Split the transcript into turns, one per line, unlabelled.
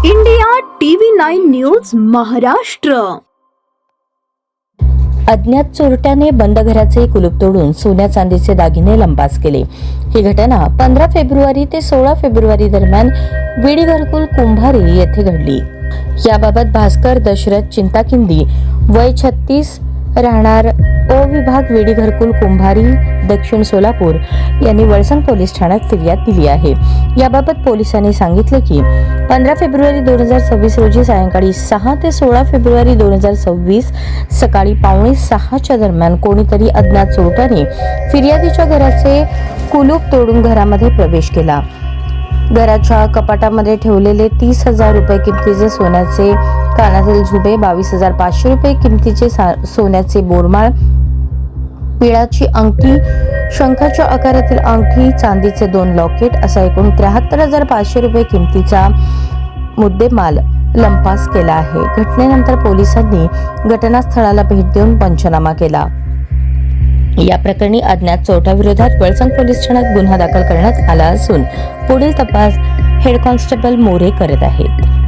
India TV 9 news Maharashtra.
अज्ञात चोरट्याने बंद घराचे कुलूप तोडून सोन्या चांदीचे दागिने लंपास केले. ही घटना 15 फेब्रुवारी ते 16 फेब्रुवारी दरम्यान विडी घरकुल कुंभारी येथे घडली. याबाबत भास्कर दशरथ चिंताकिंदी वय 36 राहणार ओ विभाग विडी घरकुल कुंभारी दक्षिण सोलापूर यांनी वळसंग पोलीस ठाण्यात फिर्याद दिली आहे. याबाबत पोलिसांनी सांगितले की 15 फेब्रुवारी 2026 रोजी सायंकाळी 6 ते 16 फेब्रुवारी 2026 सकाळी 5:45 दरम्यान कोणीतरी अज्ञात चोरट्याने फिर्यादीच्या घराचे कुलूप तोडून घरामध्ये प्रवेश केला. घराच्या कपाटामध्ये ठेवलेले 30,000 रुपये किमतीचे सोन्याचे कानातील झुबे, 22,500 रुपये किमतीचे सोन्याचे बोरमाळ, पिळाची अंगठी, शंखाच्या आकारातील अंगठी, चांदीचे 2 लॉकेट असा एकूण 73,500 रुपये किमतीचा मुद्देमाल लंपास केला आहे. घटनेनंतर पोलिसांनी घटनास्थळाला भेट देऊन पंचनामा केला. या प्रकरणी अज्ञात चोरट्याविरोधात वळसंग पोलीस ठाण्यात गुन्हा दाखल करण्यात आला असून पुढील तपास हेड कॉन्स्टेबल मोरे करत आहेत.